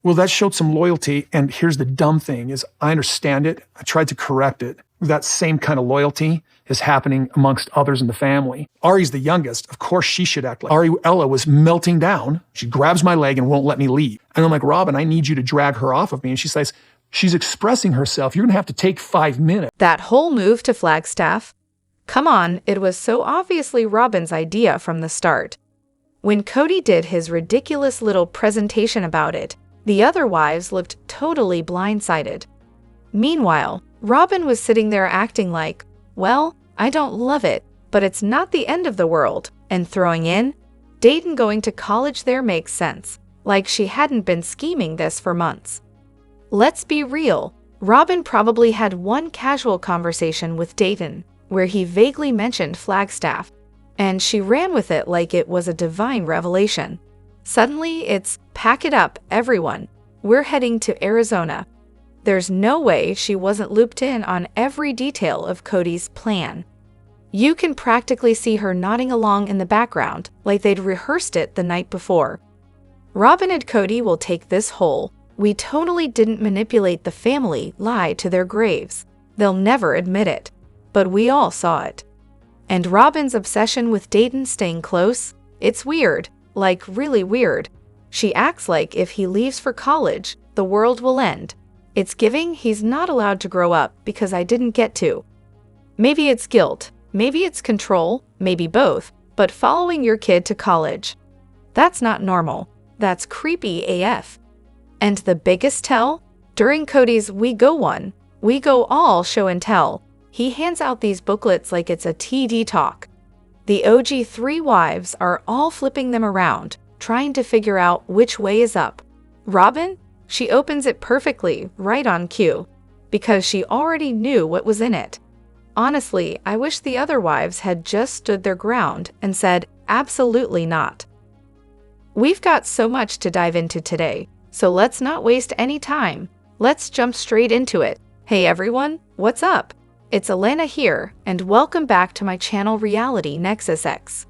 Well, that showed some loyalty. And here's the dumb thing is I understand it. I tried to correct it. That same kind of loyalty is happening amongst others in the family. Ari's the youngest. Of course, she should act like Ella was melting down. She grabs my leg and won't let me leave. And I'm like, Robyn, I need you to drag her off of me. And she says, she's expressing herself. You're going to have to take 5 minutes. That whole move to Flagstaff? Come on, it was so obviously Robyn's idea from the start. When Kody did his ridiculous little presentation about it, the other wives looked totally blindsided. Meanwhile, Robyn was sitting there acting like, well, I don't love it, but it's not the end of the world, and throwing in, Dayton going to college there makes sense, like she hadn't been scheming this for months. Let's be real, Robyn probably had one casual conversation with Dayton, where he vaguely mentioned Flagstaff, and she ran with it like it was a divine revelation. Suddenly, it's, pack it up, everyone. We're heading to Arizona. There's no way she wasn't looped in on every detail of Kody's plan. You can practically see her nodding along in the background like they'd rehearsed it the night before. Robyn and Kody will take this whole, we totally didn't manipulate the family lie to their graves. They'll never admit it. But we all saw it. And Robyn's obsession with Dayton staying close, it's weird, like really weird. She acts like if he leaves for college, the world will end. It's giving he's not allowed to grow up because I didn't get to. Maybe it's guilt, maybe it's control, maybe both, but following your kid to college. That's not normal. That's creepy AF. And the biggest tell? During Kody's We Go One, We Go All show and tell, he hands out these booklets like it's a TD talk. The OG 3 wives are all flipping them around, trying to figure out which way is up. Robyn? She opens it perfectly, right on cue, because she already knew what was in it. Honestly, I wish the other wives had just stood their ground and said, absolutely not. We've got so much to dive into today, so let's not waste any time. Let's jump straight into it. Hey everyone, what's up? It's Elena here, and welcome back to my channel Reality Nexus X.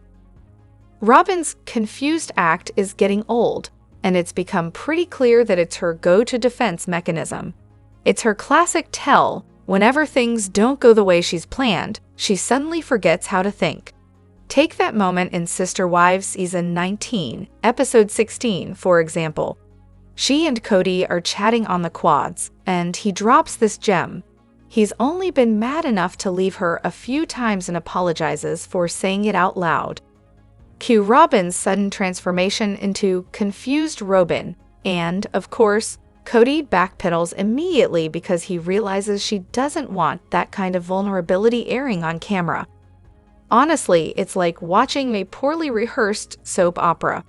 Robyn's confused act is getting old, and it's become pretty clear that it's her go-to defense mechanism. It's her classic tell. Whenever things don't go the way she's planned, she suddenly forgets how to think. Take that moment in Sister Wives Season 19, Episode 16, for example. She and Kody are chatting on the quads, and he drops this gem. He's only been mad enough to leave her a few times and apologizes for saying it out loud. Cue Robyn's sudden transformation into confused Robyn, and, of course, Kody backpedals immediately because he realizes she doesn't want that kind of vulnerability airing on camera. Honestly, it's like watching a poorly rehearsed soap opera.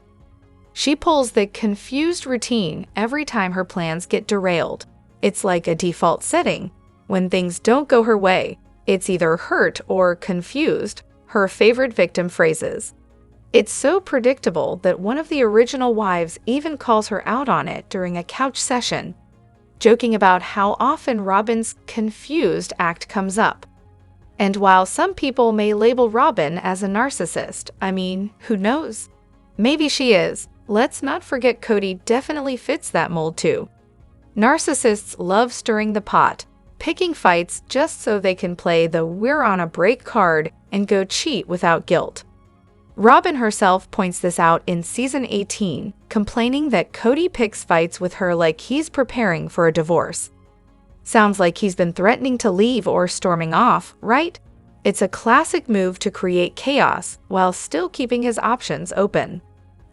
She pulls the confused routine every time her plans get derailed. It's like a default setting. When things don't go her way, it's either hurt or confused, her favorite victim phrases. It's so predictable that one of the original wives even calls her out on it during a couch session, joking about how often Robyn's confused act comes up. And while some people may label Robyn as a narcissist, I mean, who knows? Maybe she is. Let's not forget Kody definitely fits that mold too. Narcissists love stirring the pot, picking fights just so they can play the we're on a break card and go cheat without guilt. Robyn herself points this out in Season 18, complaining that Kody picks fights with her like he's preparing for a divorce. Sounds like he's been threatening to leave or storming off, right? It's a classic move to create chaos while still keeping his options open.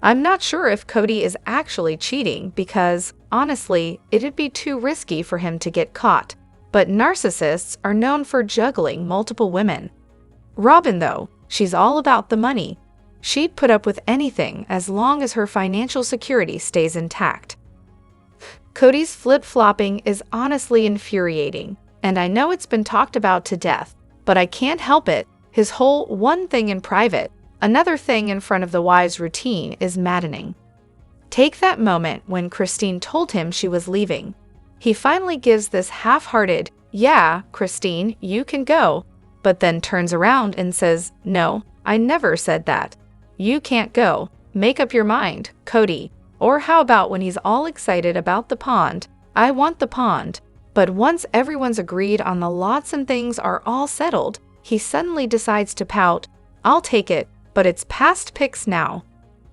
I'm not sure if Kody is actually cheating because, honestly, it'd be too risky for him to get caught. But narcissists are known for juggling multiple women. Robyn, though, she's all about the money. She'd put up with anything as long as her financial security stays intact. Kody's flip-flopping is honestly infuriating, and I know it's been talked about to death, but I can't help it. His whole one thing in private, another thing in front of the wives routine is maddening. Take that moment when Christine told him she was leaving. He finally gives this half-hearted, yeah, Christine, you can go, but then turns around and says, no, I never said that. You can't go. Make up your mind, Kody. Or how about when he's all excited about the pond? I want the pond. But once everyone's agreed on the lots and things are all settled, he suddenly decides to pout. I'll take it, but it's past pics now.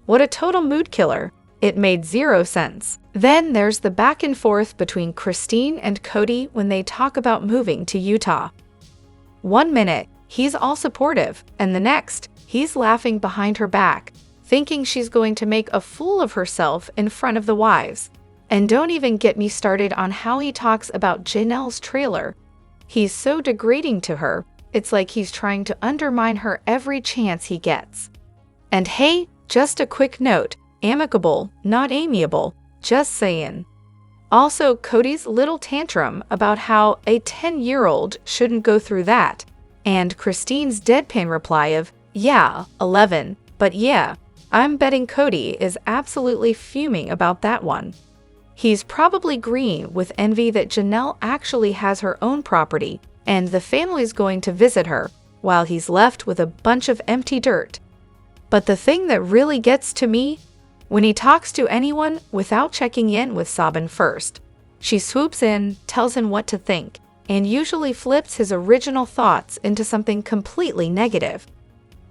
What a total mood killer. It made zero sense. Then there's the back and forth between Christine and Kody when they talk about moving to Utah. 1 minute, he's all supportive, and the next, he's laughing behind her back, thinking she's going to make a fool of herself in front of the wives. And don't even get me started on how he talks about Janelle's trailer. He's so degrading to her, it's like he's trying to undermine her every chance he gets. And hey, just a quick note, amicable, not amiable, just saying. Also, Kody's little tantrum about how a 10-year-old shouldn't go through that, and Christine's deadpan reply of, yeah, 11, but yeah, I'm betting Kody is absolutely fuming about that one. He's probably green with envy that Janelle actually has her own property and the family's going to visit her, while he's left with a bunch of empty dirt. But the thing that really gets to me, when he talks to anyone without checking in with Robyn first, she swoops in, tells him what to think, and usually flips his original thoughts into something completely negative.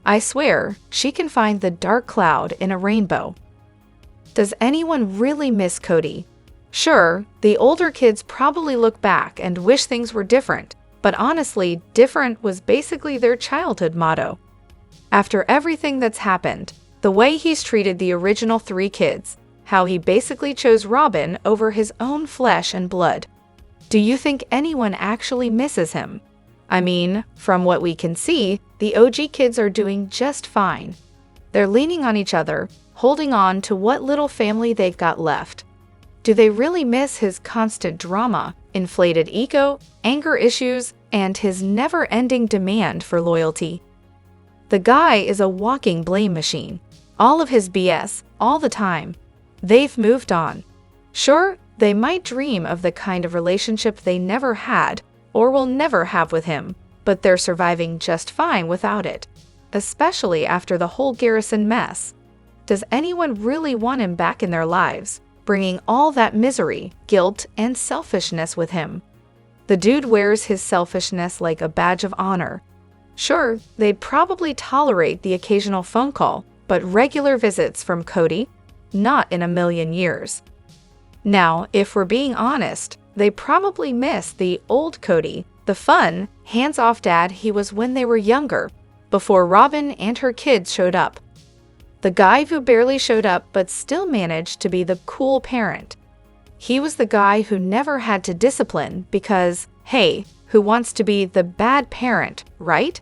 I swear, she can find the dark cloud in a rainbow. Does anyone really miss Kody? Sure, the older kids probably look back and wish things were different, but honestly, different was basically their childhood motto. After everything that's happened, the way he's treated the original 3 kids, how he basically chose Robyn over his own flesh and blood. Do you think anyone actually misses him? I mean, from what we can see, the OG kids are doing just fine. They're leaning on each other, holding on to what little family they've got left. Do they really miss his constant drama, inflated ego, anger issues, and his never-ending demand for loyalty? The guy is a walking blame machine. All of his BS, all the time. They've moved on. Sure, they might dream of the kind of relationship they never had or will never have with him, but they're surviving just fine without it, especially after the whole Garrison mess. Does anyone really want him back in their lives, bringing all that misery, guilt, and selfishness with him? The dude wears his selfishness like a badge of honor. Sure, they'd probably tolerate the occasional phone call, but regular visits from Kody? Not in a million years. Now, if we're being honest, they probably miss the old Kody, the fun, hands-off dad he was when they were younger, before Robyn and her kids showed up. The guy who barely showed up but still managed to be the cool parent. He was the guy who never had to discipline because, hey, who wants to be the bad parent, right?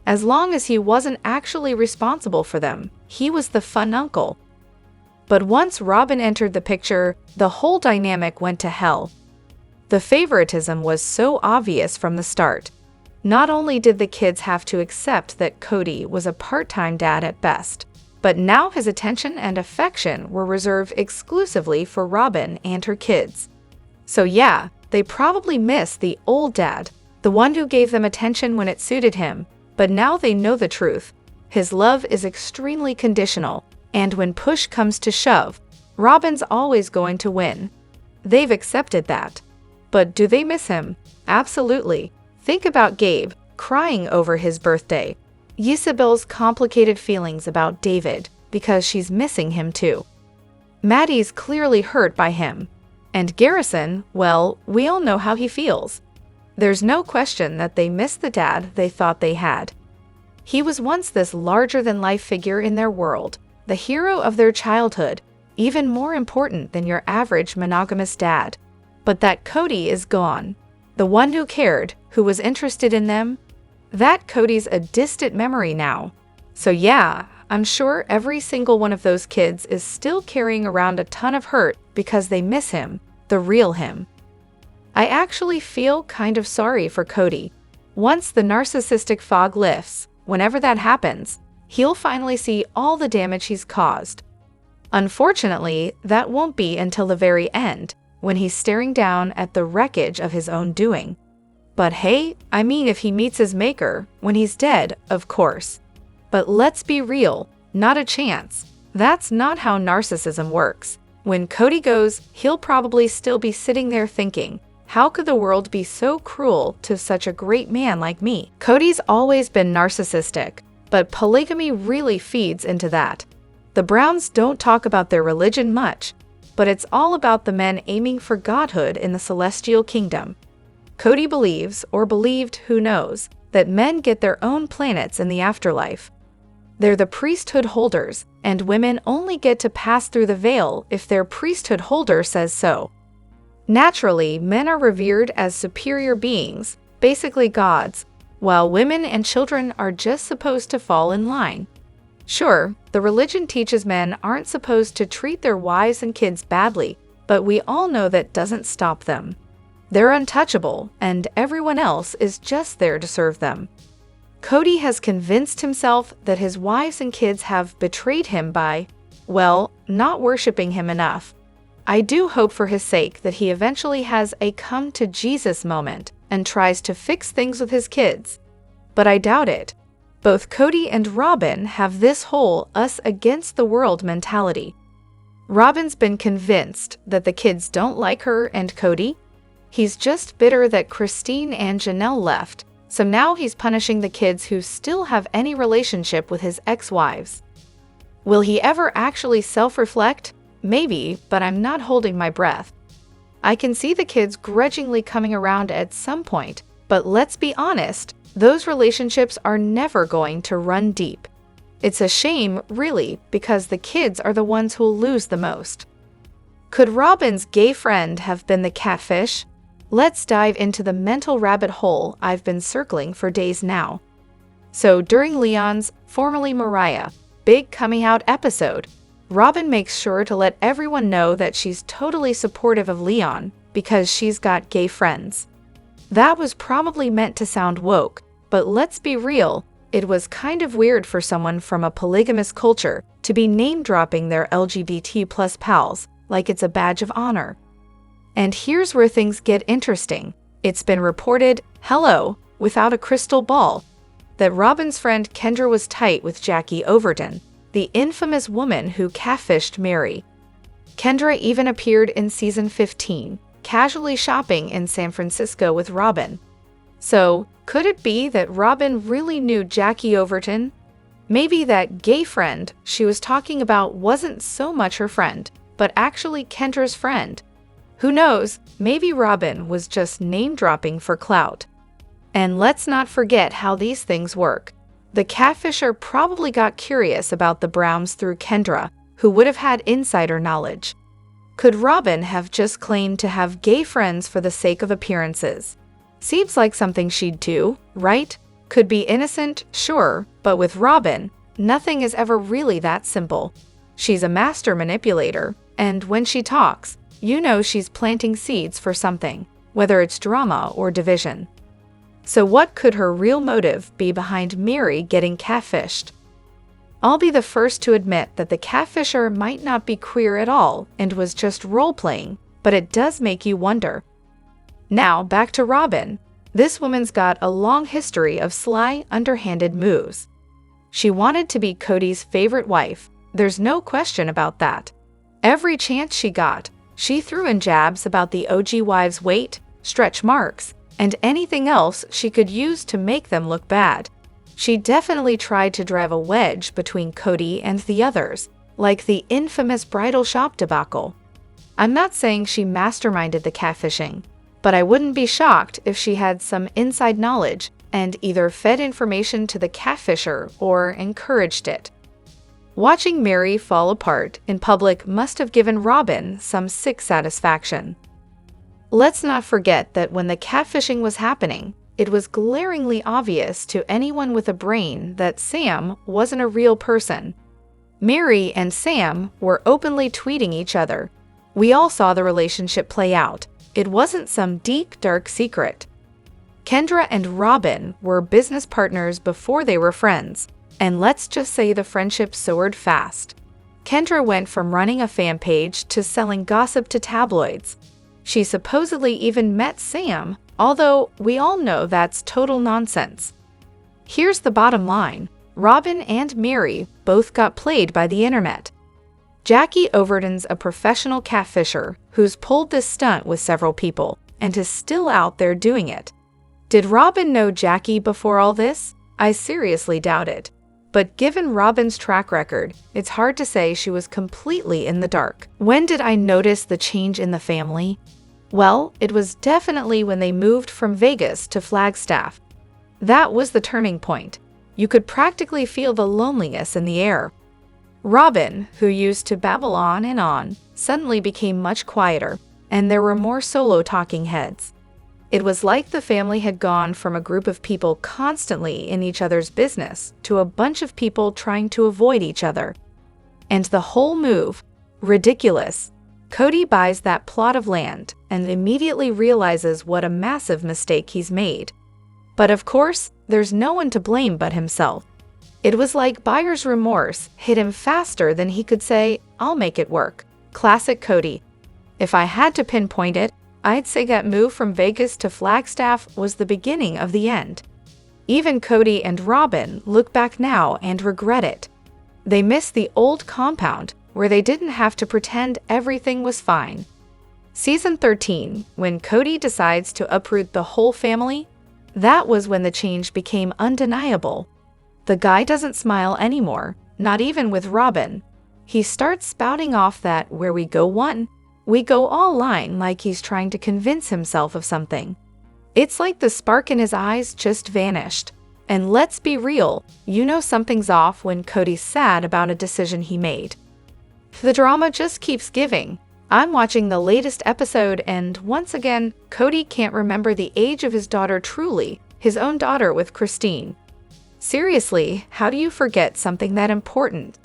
As long as he wasn't actually responsible for them, he was the fun uncle. But once Robyn entered the picture, the whole dynamic went to hell. The favoritism was so obvious from the start. Not only did the kids have to accept that Kody was a part-time dad at best, but now his attention and affection were reserved exclusively for Robyn and her kids. So yeah, they probably miss the old dad, the one who gave them attention when it suited him, but now they know the truth. His love is extremely conditional, and when push comes to shove, Robyn's always going to win. They've accepted that. But do they miss him? Absolutely. Think about Gabe, crying over his birthday. Isabel's complicated feelings about David, because she's missing him too. Maddie's clearly hurt by him. And Garrison, well, we all know how he feels. There's no question that they miss the dad they thought they had. He was once this larger-than-life figure in their world, the hero of their childhood, even more important than your average monogamous dad. But that Kody is gone. The one who cared, who was interested in them, that Kody's a distant memory now. So yeah, I'm sure every single one of those kids is still carrying around a ton of hurt because they miss him, the real him. I actually feel kind of sorry for Kody. Once the narcissistic fog lifts, whenever that happens, he'll finally see all the damage he's caused. Unfortunately, that won't be until the very end, when he's staring down at the wreckage of his own doing. But hey, I mean if he meets his maker, when he's dead, of course. But let's be real, not a chance. That's not how narcissism works. When Kody goes, he'll probably still be sitting there thinking, how could the world be so cruel to such a great man like me? Kody's always been narcissistic, but polygamy really feeds into that. The Browns don't talk about their religion much, but it's all about the men aiming for godhood in the celestial kingdom. Kody believes, or believed, who knows, that men get their own planets in the afterlife. They're the priesthood holders, and women only get to pass through the veil if their priesthood holder says so. Naturally, men are revered as superior beings, basically gods, while women and children are just supposed to fall in line. Sure, the religion teaches men aren't supposed to treat their wives and kids badly, but we all know that doesn't stop them. They're untouchable, and everyone else is just there to serve them. Kody has convinced himself that his wives and kids have betrayed him by, well, not worshiping him enough. I do hope for his sake that he eventually has a come-to-Jesus moment and tries to fix things with his kids. But I doubt it. Both Kody and Robyn have this whole us-against-the-world mentality. Robyn's been convinced that the kids don't like her and Kody. He's just bitter that Christine and Janelle left, so now he's punishing the kids who still have any relationship with his ex-wives. Will he ever actually self-reflect? Maybe, but I'm not holding my breath. I can see the kids grudgingly coming around at some point, but let's be honest, those relationships are never going to run deep. It's a shame, really, because the kids are the ones who'll lose the most. Could Robyn's gay friend have been the catfish? Let's dive into the mental rabbit hole I've been circling for days now. So during Leon's, formerly Mariah, big coming out episode, Robyn makes sure to let everyone know that she's totally supportive of Leon because she's got gay friends. That was probably meant to sound woke, but let's be real, it was kind of weird for someone from a polygamous culture to be name-dropping their LGBT+ pals like it's a badge of honor. And here's where things get interesting. It's been reported, hello, without a crystal ball, that Robyn's friend Kendra was tight with Jackie Overton, the infamous woman who catfished Mary. Kendra even appeared in season 15, casually shopping in San Francisco with Robyn. So, could it be that Robyn really knew Jackie Overton? Maybe that gay friend she was talking about wasn't so much her friend, but actually Kendra's friend. Who knows, maybe Robyn was just name-dropping for clout. And let's not forget how these things work. The catfisher probably got curious about the Browns through Kendra, who would have had insider knowledge. Could Robyn have just claimed to have gay friends for the sake of appearances? Seems like something she'd do, right? Could be innocent, sure, but with Robyn, nothing is ever really that simple. She's a master manipulator, and when she talks, you know she's planting seeds for something, whether it's drama or division. So what could her real motive be behind Mary getting catfished? I'll be the first to admit that the catfisher might not be queer at all and was just role-playing, but it does make you wonder. Now, back to Robyn. This woman's got a long history of sly, underhanded moves. She wanted to be Kody's favorite wife. There's no question about that. Every chance she got, she threw in jabs about the OG wives' weight, stretch marks, and anything else she could use to make them look bad. She definitely tried to drive a wedge between Kody and the others, like the infamous bridal shop debacle. I'm not saying she masterminded the catfishing, but I wouldn't be shocked if she had some inside knowledge and either fed information to the catfisher or encouraged it. Watching Mary fall apart in public must have given Robyn some sick satisfaction. Let's not forget that when the catfishing was happening, it was glaringly obvious to anyone with a brain that Sam wasn't a real person. Mary and Sam were openly tweeting each other. We all saw the relationship play out. It wasn't some deep, dark secret. Kendra and Robyn were business partners before they were friends, and let's just say the friendship soared fast. Kendra went from running a fan page to selling gossip to tabloids. She supposedly even met Sam, although we all know that's total nonsense. Here's the bottom line. Robyn and Mary both got played by the internet. Jackie Overton's a professional catfisher who's pulled this stunt with several people and is still out there doing it. Did Robyn know Jackie before all this? I seriously doubt it. But given Robyn's track record, it's hard to say she was completely in the dark. When did I notice the change in the family? Well, it was definitely when they moved from Vegas to Flagstaff. That was the turning point. You could practically feel the loneliness in the air. Robyn, who used to babble on, suddenly became much quieter, and there were more solo talking heads. It was like the family had gone from a group of people constantly in each other's business to a bunch of people trying to avoid each other. And the whole move, ridiculous. Kody buys that plot of land and immediately realizes what a massive mistake he's made. But of course, there's no one to blame but himself. It was like buyer's remorse hit him faster than he could say, "I'll make it work." Classic Kody. If I had to pinpoint it, I'd say that move from Vegas to Flagstaff was the beginning of the end. Even Kody and Robyn look back now and regret it. They miss the old compound where they didn't have to pretend everything was fine. Season 13, when Kody decides to uproot the whole family, that was when the change became undeniable. The guy doesn't smile anymore, not even with Robyn. He starts spouting off that "where we go one, we go all" line like he's trying to convince himself of something. It's like the spark in his eyes just vanished. And let's be real, you know something's off when Kody's sad about a decision he made. The drama just keeps giving. I'm watching the latest episode and once again, Kody can't remember the age of his daughter truly, his own daughter with Christine. Seriously, how do you forget something that important?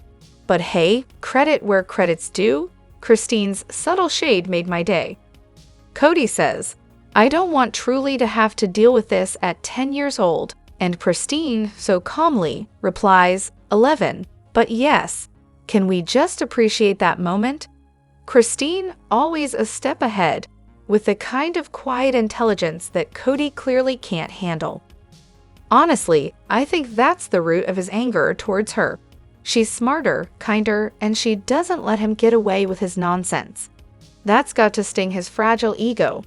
But hey, credit where credit's due. Christine's subtle shade made my day. Kody says, "I don't want Truly to have to deal with this at 10 years old." And Christine, so calmly, replies, 11. But yes, can we just appreciate that moment? Christine, always a step ahead, with the kind of quiet intelligence that Kody clearly can't handle. Honestly, I think that's the root of his anger towards her. She's smarter, kinder, and she doesn't let him get away with his nonsense. That's got to sting his fragile ego.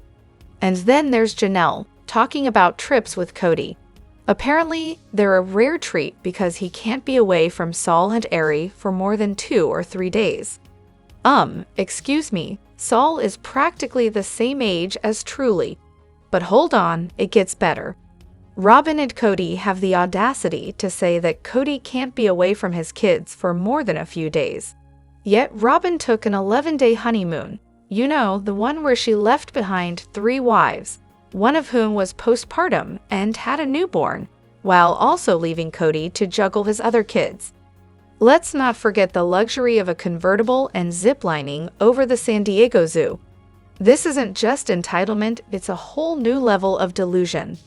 And then there's Janelle, talking about trips with Kody. Apparently, they're a rare treat because he can't be away from Saul and Ari for more than 2 or 3 days. Excuse me, Saul is practically the same age as Truly. But hold on, it gets better. Robyn and Kody have the audacity to say that Kody can't be away from his kids for more than a few days. Yet Robyn took an 11-day honeymoon. You know, the one where she left behind 3 wives, one of whom was postpartum and had a newborn, while also leaving Kody to juggle his other kids. Let's not forget the luxury of a convertible and ziplining over the San Diego Zoo. This isn't just entitlement, it's a whole new level of delusion.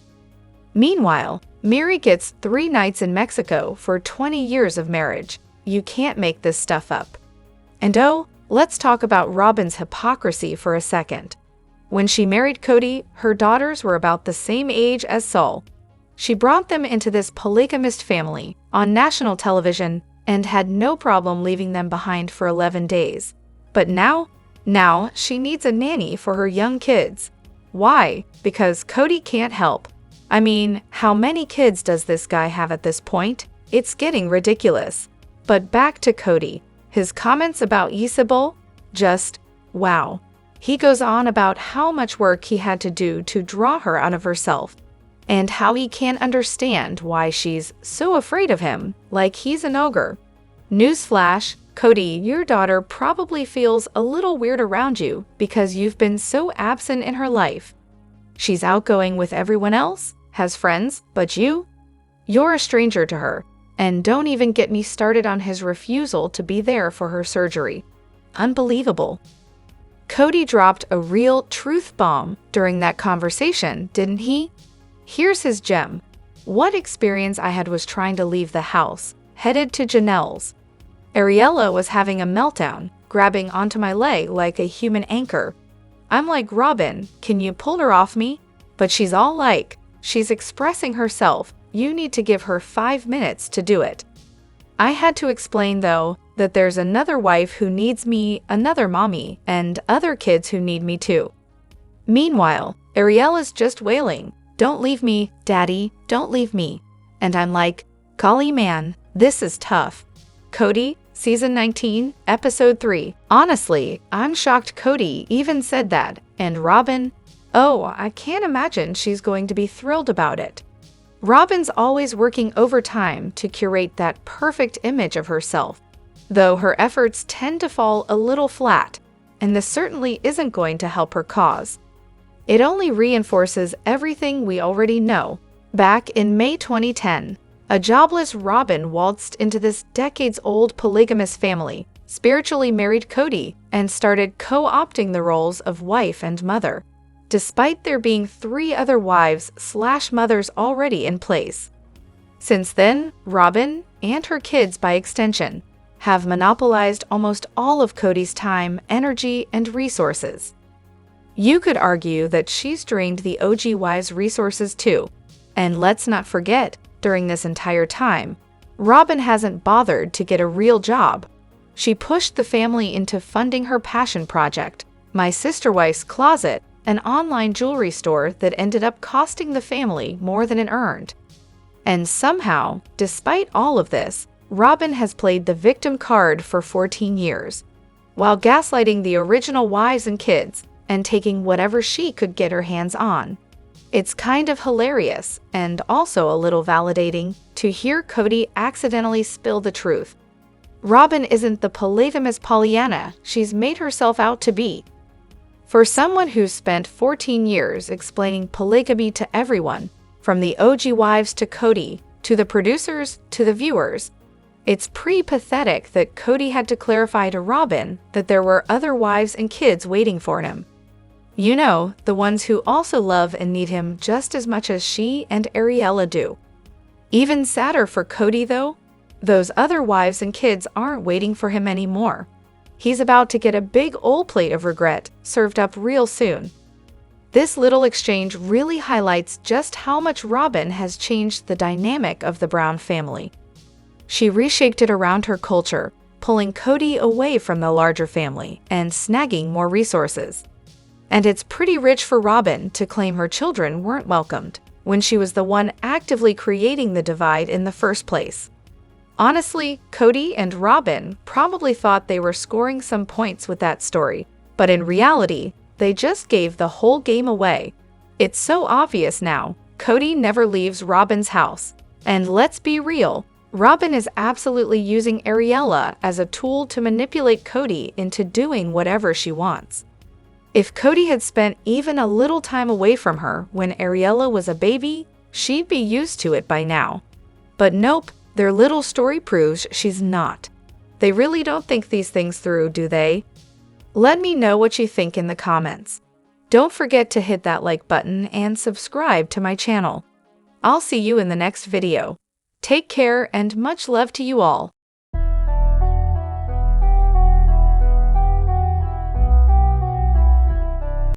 Meanwhile, Miri gets 3 nights in Mexico for 20 years of marriage. You can't make this stuff up. And oh, let's talk about Robyn's hypocrisy for a second. When she married Kody, her daughters were about the same age as Saul. She brought them into this polygamist family on national television and had no problem leaving them behind for 11 days. But now she needs a nanny for her young kids. Why? Because Kody can't help. I mean, how many kids does this guy have at this point? It's getting ridiculous. But back to Kody. His comments about Isabel? Just, wow. He goes on about how much work he had to do to draw her out of herself, and how he can't understand why she's so afraid of him, like he's an ogre. Newsflash, Kody, your daughter probably feels a little weird around you because you've been so absent in her life. She's outgoing with everyone else, has friends, but you're a stranger to her. And don't even get me started on his refusal to be there for her surgery. Unbelievable. Kody dropped a real truth bomb during that conversation, didn't he? Here's his gem. What experience I had was trying to leave the house, headed to Janelle's. Ariella was having a meltdown, grabbing onto my leg like a human anchor. I'm like, Robyn, can you pull her off me? But she's all like, she's expressing herself. You need to give her 5 minutes to do it. I had to explain though, that there's another wife who needs me, another mommy, and other kids who need me too. Meanwhile, Ariela's just wailing, "Don't leave me, Daddy, don't leave me." And I'm like, golly man, this is tough. Kody, Season 19, Episode 3. Honestly, I'm shocked Kody even said that, and Robyn, oh, I can't imagine she's going to be thrilled about it. Robyn's always working overtime to curate that perfect image of herself, though her efforts tend to fall a little flat, and this certainly isn't going to help her cause. It only reinforces everything we already know. Back in May 2010, a jobless Robyn waltzed into this decades-old polygamous family, spiritually married Kody, and started co-opting the roles of wife and mother, despite there being 3 other wives/mothers already in place. Since then, Robyn, and her kids by extension, have monopolized almost all of Kody's time, energy, and resources. You could argue that she's drained the OG wives' resources too. And let's not forget, during this entire time, Robyn hasn't bothered to get a real job. She pushed the family into funding her passion project, My Sister Wife's Closet, an online jewelry store that ended up costing the family more than it earned. And somehow, despite all of this, Robyn has played the victim card for 14 years, while gaslighting the original wives and kids and taking whatever she could get her hands on. It's kind of hilarious and also a little validating to hear Kody accidentally spill the truth. Robyn isn't the polygamous Pollyanna she's made herself out to be. For someone who's spent 14 years explaining polygamy to everyone, from the OG wives to Kody, to the producers to the viewers, it's pretty pathetic that Kody had to clarify to Robyn that there were other wives and kids waiting for him. You know, the ones who also love and need him just as much as she and Ariela do. Even sadder for Kody, though, those other wives and kids aren't waiting for him anymore. He's about to get a big old plate of regret served up real soon. This little exchange really highlights just how much Robyn has changed the dynamic of the Brown family. She reshaped it around her culture, pulling Kody away from the larger family and snagging more resources. And it's pretty rich for Robyn to claim her children weren't welcomed when she was the one actively creating the divide in the first place. Honestly, Kody and Robyn probably thought they were scoring some points with that story, but in reality, they just gave the whole game away. It's so obvious now, Kody never leaves Robyn's house. And let's be real, Robyn is absolutely using Ariela as a tool to manipulate Kody into doing whatever she wants. If Kody had spent even a little time away from her when Ariela was a baby, she'd be used to it by now. But nope, their little story proves she's not. They really don't think these things through, do they? Let me know what you think in the comments. Don't forget to hit that like button and subscribe to my channel. I'll see you in the next video. Take care and much love to you all.